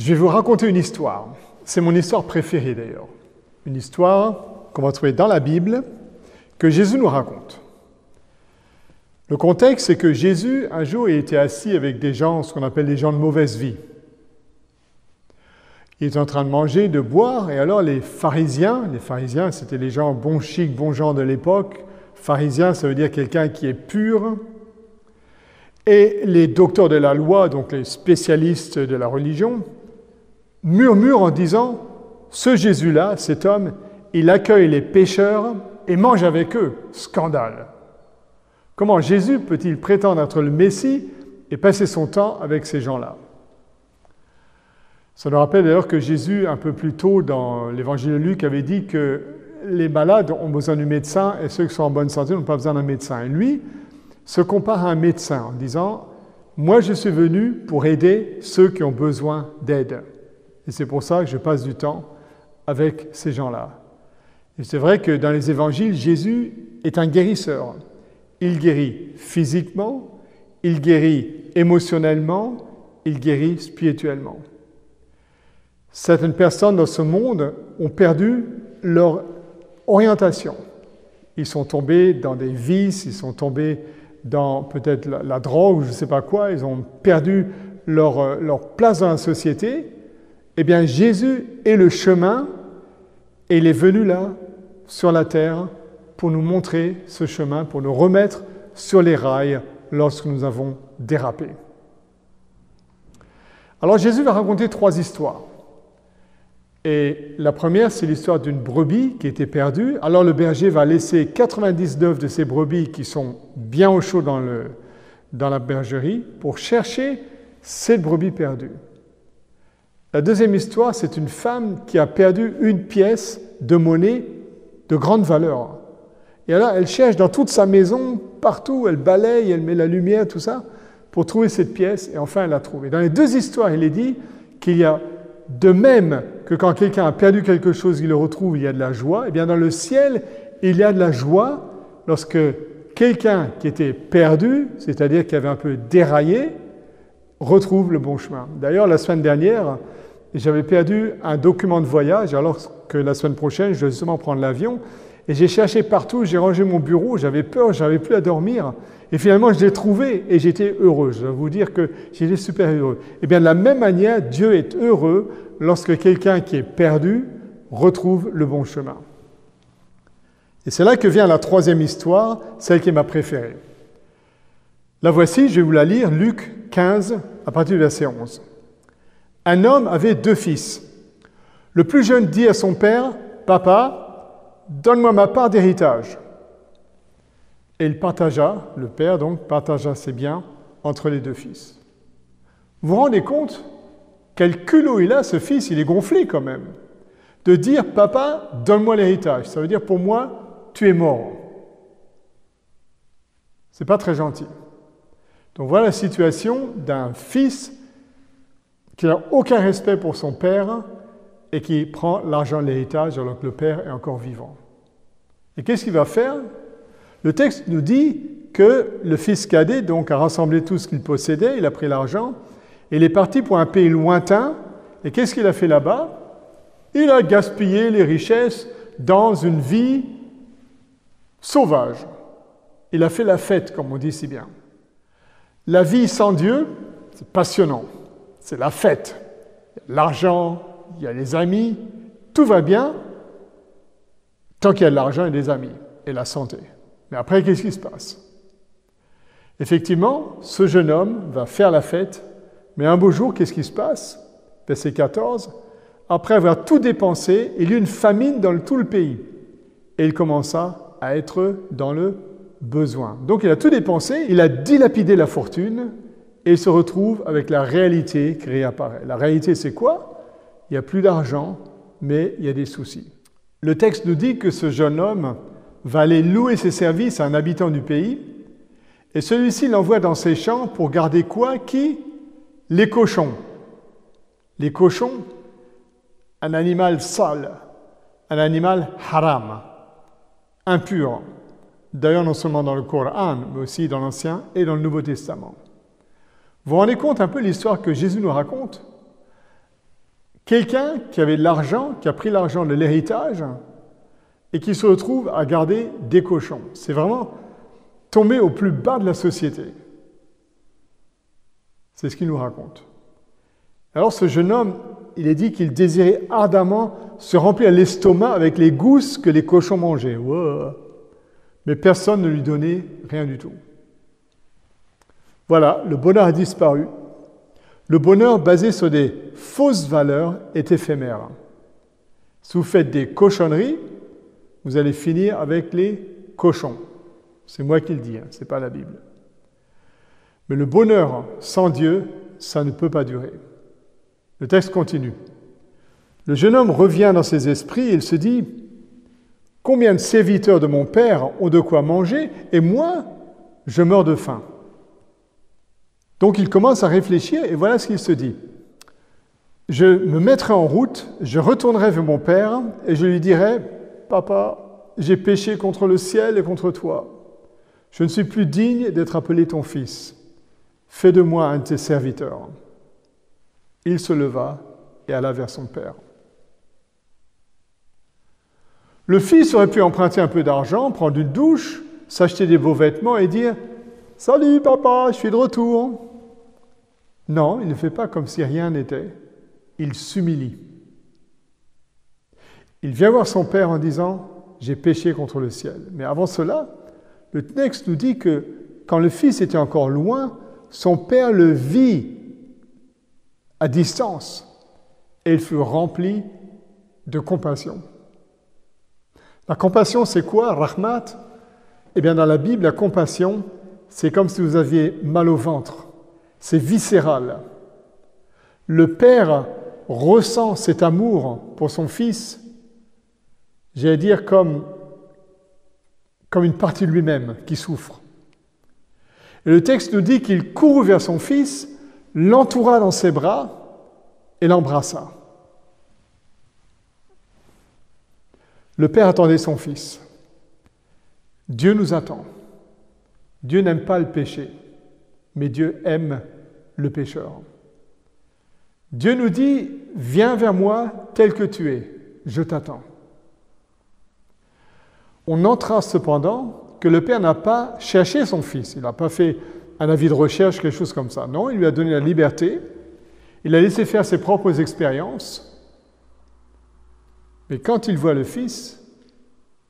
Je vais vous raconter une histoire. C'est mon histoire préférée d'ailleurs. Une histoire qu'on va trouver dans la Bible, que Jésus nous raconte. Le contexte, c'est que Jésus, un jour, il était assis avec des gens, ce qu'on appelle des gens de mauvaise vie. Il était en train de manger, de boire, et alors les pharisiens, c'était les gens bons chics, bons gens de l'époque. Pharisien, ça veut dire quelqu'un qui est pur. Et les docteurs de la loi, donc les spécialistes de la religion, murmurent en disant « Ce Jésus-là, cet homme, il accueille les pécheurs et mange avec eux. Scandale !» Comment Jésus peut-il prétendre être le Messie et passer son temps avec ces gens-là? Ça nous rappelle d'ailleurs que Jésus, un peu plus tôt dans l'évangile de Luc, avait dit que les malades ont besoin du médecin et ceux qui sont en bonne santé n'ont pas besoin d'un médecin. Et lui se compare à un médecin en disant « Moi, je suis venu pour aider ceux qui ont besoin d'aide. Et c'est pour ça que je passe du temps avec ces gens-là. » Et c'est vrai que dans les évangiles, Jésus est un guérisseur. Il guérit physiquement, il guérit émotionnellement, il guérit spirituellement. Certaines personnes dans ce monde ont perdu leur orientation. Ils sont tombés dans des vices, ils sont tombés dans peut-être la drogue ou je ne sais pas quoi, ils ont perdu leur place dans la société. Eh bien, Jésus est le chemin et il est venu là, sur la terre, pour nous montrer ce chemin, pour nous remettre sur les rails lorsque nous avons dérapé. Alors Jésus va raconter 3 histoires. Et la première, c'est l'histoire d'une brebis qui était perdue. Alors le berger va laisser 99 de ces brebis qui sont bien au chaud dans la bergerie pour chercher cette brebis perdue. La deuxième histoire, c'est une femme qui a perdu une pièce de monnaie de grande valeur. Et alors, elle cherche dans toute sa maison, partout, elle balaye, elle met la lumière, tout ça, pour trouver cette pièce, et enfin, elle l'a trouvée. Dans les 2 histoires, il est dit qu'il y a, de même que quand quelqu'un a perdu quelque chose, il le retrouve, il y a de la joie, et bien dans le ciel, il y a de la joie lorsque quelqu'un qui était perdu, c'est-à-dire qui avait un peu déraillé, retrouve le bon chemin. D'ailleurs, la semaine dernière, j'avais perdu un document de voyage, alors que la semaine prochaine, je vais justement prendre l'avion, et j'ai cherché partout, j'ai rangé mon bureau, j'avais peur, je n'avais plus à dormir. Et finalement, je l'ai trouvé et j'étais heureux. Je dois vous dire que j'étais super heureux. Et bien, de la même manière, Dieu est heureux lorsque quelqu'un qui est perdu retrouve le bon chemin. Et c'est là que vient la 3e histoire, celle qui est ma préférée. La voici, je vais vous la lire, Luc 15, à partir du verset 11. Un homme avait 2 fils. Le plus jeune dit à son père, « Papa, donne-moi ma part d'héritage. » Et il partagea, le père donc, partagea ses biens entre les 2 fils. Vous vous rendez compte quel culot il a, ce fils, il est gonflé quand même, de dire « Papa, donne-moi l'héritage. » Ça veut dire pour moi, tu es mort. C'est pas très gentil. Donc voilà la situation d'un fils qui n'a aucun respect pour son père et qui prend l'argent de l'héritage alors que le père est encore vivant. Et qu'est-ce qu'il va faire? Le texte nous dit que le fils cadet donc, a rassemblé tout ce qu'il possédait, il a pris l'argent, et il est parti pour un pays lointain. Et qu'est-ce qu'il a fait là-bas? Il a gaspillé les richesses dans une vie sauvage. Il a fait la fête, comme on dit si bien. La vie sans Dieu, c'est passionnant. C'est la fête. Il y a l'argent, il y a les amis, tout va bien tant qu'il y a de l'argent et des amis et la santé. Mais après, qu'est-ce qui se passe? Effectivement, ce jeune homme va faire la fête, mais un beau jour, qu'est-ce qui se passe? Verset 14. Après avoir tout dépensé, il y eut une famine dans tout le pays. Et il commença à être dans le besoin. Donc il a tout dépensé, il a dilapidé la fortune, et il se retrouve avec la réalité qui réapparaît. La réalité, c'est quoi? Il n'y a plus d'argent, mais il y a des soucis. Le texte nous dit que ce jeune homme va aller louer ses services à un habitant du pays, et celui-ci l'envoie dans ses champs pour garder quoi? Qui? Les cochons. Les cochons, un animal sale, un animal haram, impur. D'ailleurs, non seulement dans le Coran, mais aussi dans l'Ancien et dans le Nouveau Testament. Vous vous rendez compte un peu l'histoire que Jésus nous raconte? quelqu'un qui avait de l'argent, qui a pris l'argent de l'héritage et qui se retrouve à garder des cochons. C'est vraiment tomber au plus bas de la société. C'est ce qu'il nous raconte. Alors ce jeune homme, il est dit qu'il désirait ardemment se remplir l'estomac avec les gousses que les cochons mangeaient. Wow. Mais personne ne lui donnait rien du tout. Voilà, le bonheur a disparu. Le bonheur basé sur des fausses valeurs est éphémère. Si vous faites des cochonneries, vous allez finir avec les cochons. C'est moi qui le dis, ce n'est pas la Bible. Mais le bonheur sans Dieu, ça ne peut pas durer. Le texte continue. Le jeune homme revient dans ses esprits et il se dit « Combien de serviteurs de mon père ont de quoi manger et moi, je meurs de faim ?» Donc il commence à réfléchir et voilà ce qu'il se dit. « Je me mettrai en route, je retournerai vers mon père et je lui dirai « Papa, j'ai péché contre le ciel et contre toi. Je ne suis plus digne d'être appelé ton fils. Fais de moi un de tes serviteurs. » Il se leva et alla vers son père. Le fils aurait pu emprunter un peu d'argent, prendre une douche, s'acheter des beaux vêtements et dire « Salut papa, je suis de retour ». Non, il ne fait pas comme si rien n'était. Il s'humilie. Il vient voir son père en disant « J'ai péché contre le ciel ». Mais avant cela, le texte nous dit que quand le fils était encore loin, son père le vit à distance et il fut rempli de compassion. La compassion, c'est quoi, Rahmat? Eh bien, dans la Bible, la compassion, c'est comme si vous aviez mal au ventre. C'est viscéral. Le père ressent cet amour pour son fils, j'allais dire comme une partie de lui-même qui souffre. Et le texte nous dit qu'il courut vers son fils, l'entoura dans ses bras et l'embrassa. Le père attendait son fils. Dieu nous attend. Dieu n'aime pas le péché, mais Dieu aime le pécheur. Dieu nous dit, viens vers moi tel que tu es, je t'attends. On notera cependant que le père n'a pas cherché son fils, il n'a pas fait un avis de recherche, quelque chose comme ça. Non, il lui a donné la liberté, il l'a laissé faire ses propres expériences, mais quand il voit le fils,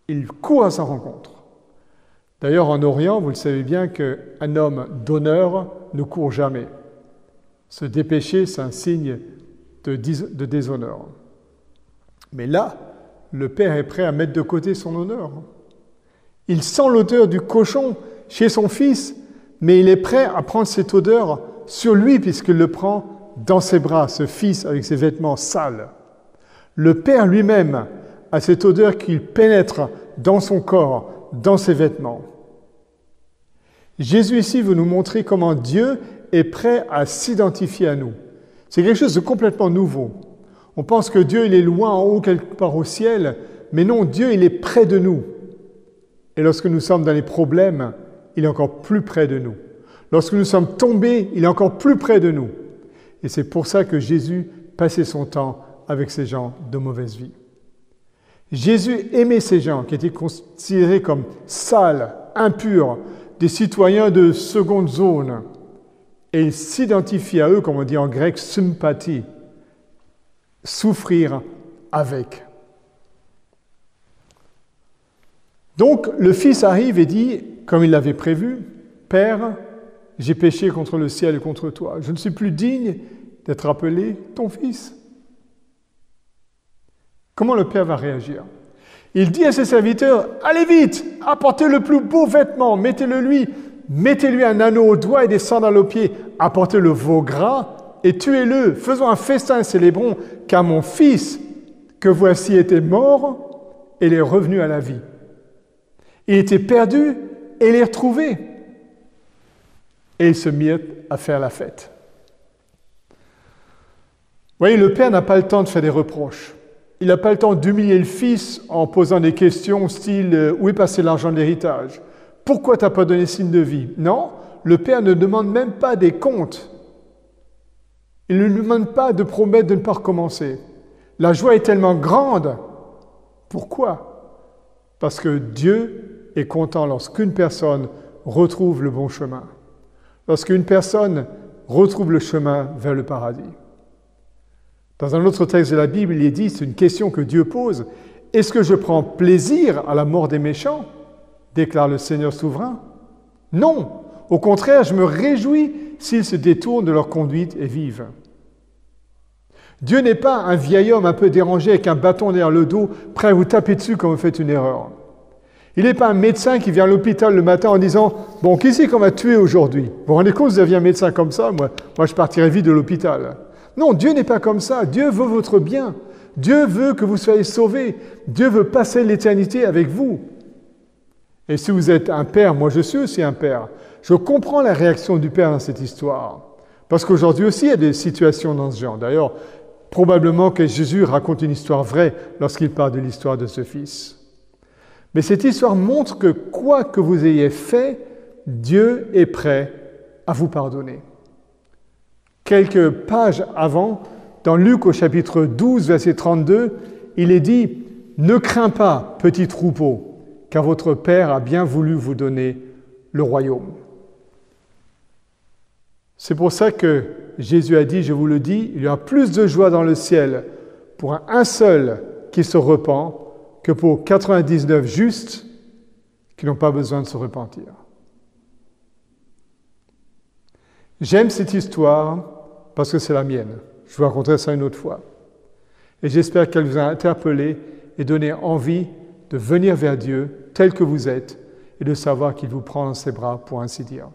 il court à sa rencontre. D'ailleurs, en Orient, vous le savez bien qu'un homme d'honneur ne court jamais. Se dépêcher, c'est un signe de déshonneur. Mais là, le père est prêt à mettre de côté son honneur. Il sent l'odeur du cochon chez son fils, mais il est prêt à prendre cette odeur sur lui puisqu'il le prend dans ses bras, ce fils avec ses vêtements sales. Le père lui-même a cette odeur qui pénètre dans son corps, dans ses vêtements. Jésus ici veut nous montrer comment Dieu est prêt à s'identifier à nous. C'est quelque chose de complètement nouveau. On pense que Dieu, il est loin en haut, quelque part au ciel, mais non, Dieu, il est près de nous. Et lorsque nous sommes dans les problèmes, il est encore plus près de nous. Lorsque nous sommes tombés, il est encore plus près de nous. Et c'est pour ça que Jésus passait son temps avec ces gens de mauvaise vie. Jésus aimait ces gens qui étaient considérés comme sales, impurs, des citoyens de seconde zone. Et il s'identifie à eux, comme on dit en grec, sympathie, souffrir avec. Donc le fils arrive et dit, comme il l'avait prévu, « Père, j'ai péché contre le ciel et contre toi. Je ne suis plus digne d'être appelé ton fils. » Comment le père va réagir? Il dit à ses serviteurs, « Allez vite, apportez le plus beau vêtement, mettez-le-lui, mettez-lui un anneau au doigt et des sandales aux pieds, apportez le veau gras et tuez-le, faisons un festin et célébrons, car mon fils, que voici, était mort et il est revenu à la vie. Il était perdu et il est retrouvé. » Et ils se mirent à faire la fête. Vous voyez, le père n'a pas le temps de faire des reproches. Il n'a pas le temps d'humilier le fils en posant des questions style « Où est passé l'argent de l'héritage ? Pourquoi tu n'as pas donné signe de vie ?» Non, le père ne demande même pas des comptes. Il ne lui demande pas de promettre de ne pas recommencer. La joie est tellement grande. Pourquoi? Parce que Dieu est content lorsqu'une personne retrouve le bon chemin. Lorsqu'une personne retrouve le chemin vers le paradis. Dans un autre texte de la Bible, il est dit, c'est une question que Dieu pose, « Est-ce que je prends plaisir à la mort des méchants ?» déclare le Seigneur souverain. Non, au contraire, je me réjouis s'ils se détournent de leur conduite et vivent. Dieu n'est pas un vieil homme un peu dérangé avec un bâton derrière le dos, prêt à vous taper dessus quand vous faites une erreur. Il n'est pas un médecin qui vient à l'hôpital le matin en disant « Bon, qui c'est qu'on va tuer aujourd'hui ?» Vous vous rendez compte, vous aviez un médecin comme ça, moi je partirais vite de l'hôpital. Non, Dieu n'est pas comme ça. Dieu veut votre bien. Dieu veut que vous soyez sauvés. Dieu veut passer l'éternité avec vous. Et si vous êtes un père, moi je suis aussi un père, je comprends la réaction du père dans cette histoire. Parce qu'aujourd'hui aussi, il y a des situations dans ce genre. D'ailleurs, probablement que Jésus raconte une histoire vraie lorsqu'il parle de l'histoire de ce fils. Mais cette histoire montre que quoi que vous ayez fait, Dieu est prêt à vous pardonner. Quelques pages avant, dans Luc au chapitre 12, verset 32, il est dit « Ne crains pas, petit troupeau, car votre Père a bien voulu vous donner le royaume. » C'est pour ça que Jésus a dit, je vous le dis, il y aura plus de joie dans le ciel pour un seul qui se repent que pour 99 justes qui n'ont pas besoin de se repentir. J'aime cette histoire parce que c'est la mienne. Je vous raconterai ça une autre fois. Et j'espère qu'elle vous a interpellé et donné envie de venir vers Dieu tel que vous êtes et de savoir qu'il vous prend dans ses bras, pour ainsi dire.